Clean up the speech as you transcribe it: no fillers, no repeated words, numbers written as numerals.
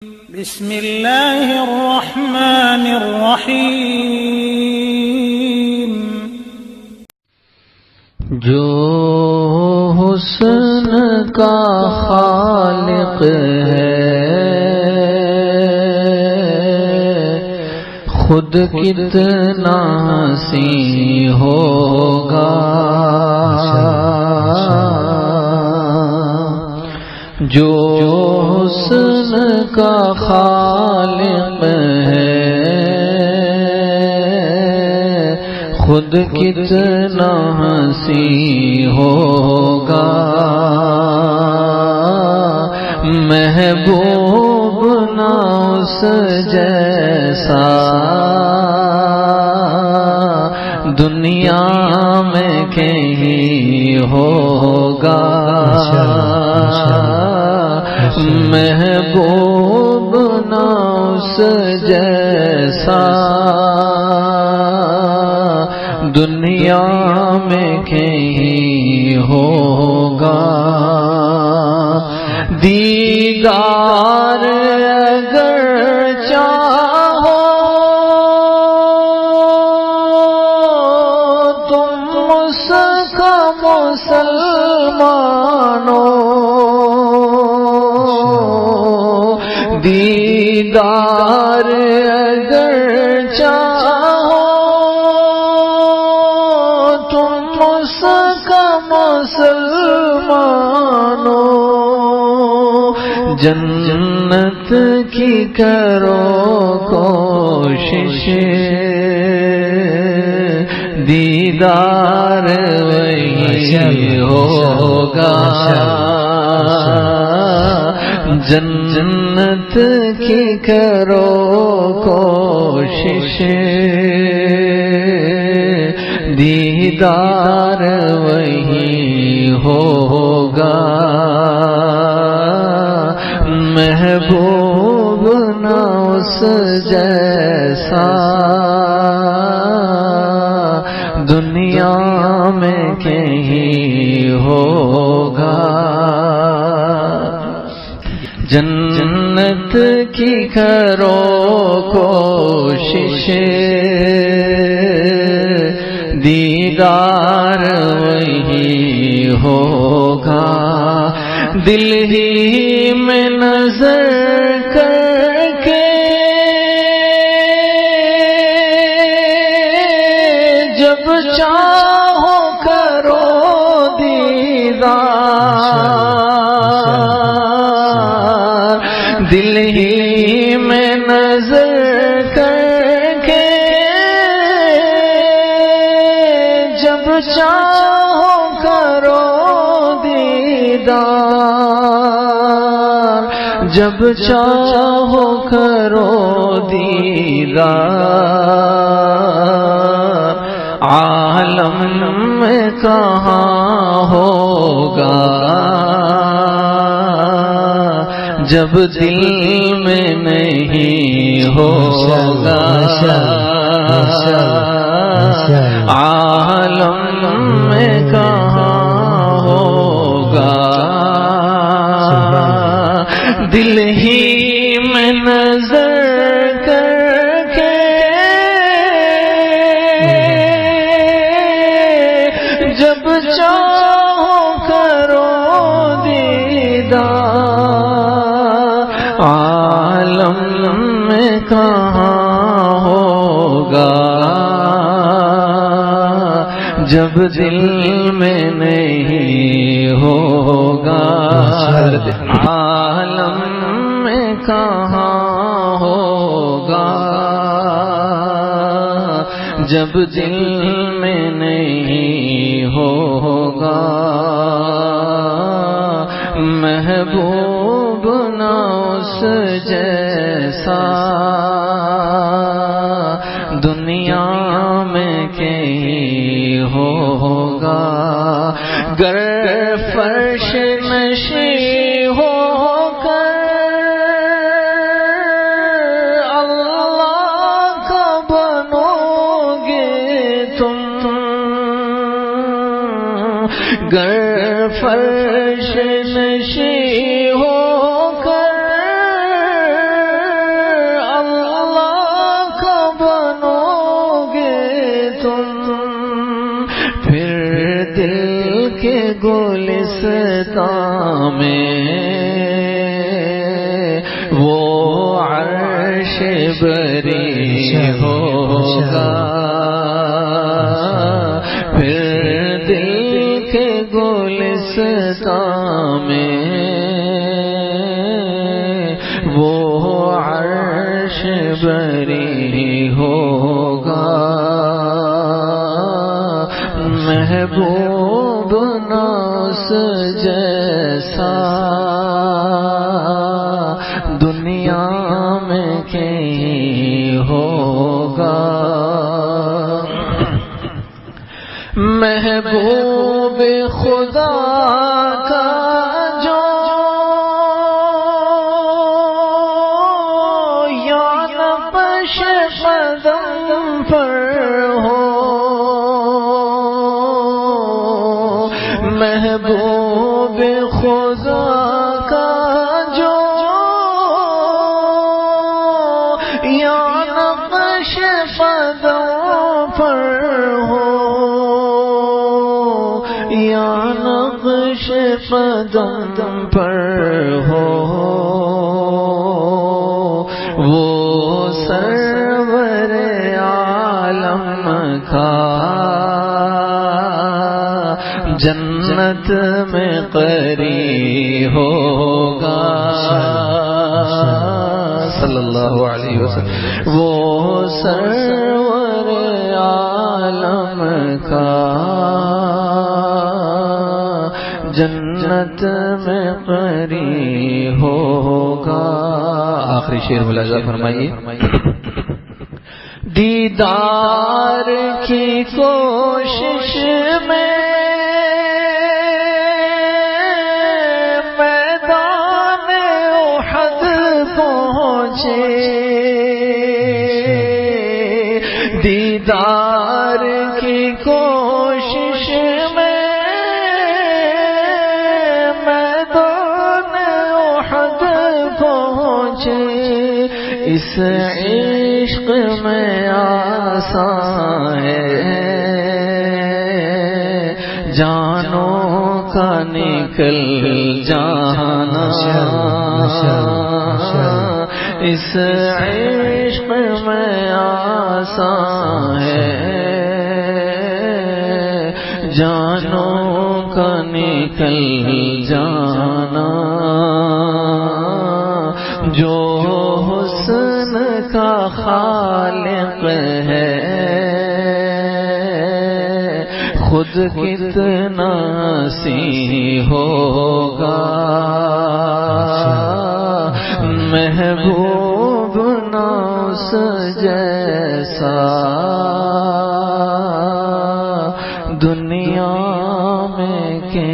بسم اللہ الرحمن الرحیم۔ جو حسن کا خالق ہے خود کتنا حسین ہوگا، جو حسن کا خالق ہے خود کتنا حسین ہوگا، محبوب نہ اس جیسا دنیا میں کہیں ہوگا، محبوب نہ اس جیسا دنیا میں کہیں ہوگا، دیدار اگر چاہو تم اس کا مسلمانوں، دیدار اگر چاہو تم اس کا مسلمانوں، جنت کی کرو کوشش، دیدار وہی ہوگا، جنت کی کرو کوشش، دیدار وہی ہوگا، محبوب نہ اس جیسا دنیا میں کہیں ہوگا، جنت کی کرو کوشش، دیدار وہی ہوگا، دل ہی میں نظر کر کے جب چاہو کرو دیدار، دل ہی میں نظر کر کے جب چاہو کرو دیدار، جب چاہو کرو دیدار، عالم میں کہاں ہوگا جب دل میں نہیں ہوگا، عالم میں کہاں ہوگا، دل ہی میں نظر کر کے جب چاہو کرو دیدار، عالم میں کہاں ہوگا جب دل میں نہیں ہوگا، عالم میں کہاں ہوگا جب دل میں نہیں ہوگا، محبوب نہ اس جیسا دنیا میں کہیں ہوگا، گر فرش نشین ہو کر اللہ کا بنو گے تم، گر فرش نشین ہو کر گلستان میں وہ عرش بری ہوگا پھر دل کے گلستان میں وہ عرش بری ہوگا محبوب ناز جیسا دنیا میں کہیں ہوگا محبوب خدا کا جو یا نقش قدم پر ہو محبوب خدا کا جو یا نقش قدم پر ہو یا نقش قدم پر ہو وہ سرور عالم کا جنت میں قری ہوگا صلی اللہ علیہ وسلم وہ سرور عالم کا جنت میں قری ہوگا. آخری شعر ملاحظہ فرمائیے. دیدار کی کوشش میں میدان احد پہنچے دیدار کی کوشش میں میدان احد پہنچے اس عشق میں آسان ہے جانوں کا نکل جانا اس عشق میں آسان ہے جانوں کا نکل جانا جو حسن کا خالق ہے خود کتنا سی ہوگا محبوب ناز جیسا دنیا میں کہ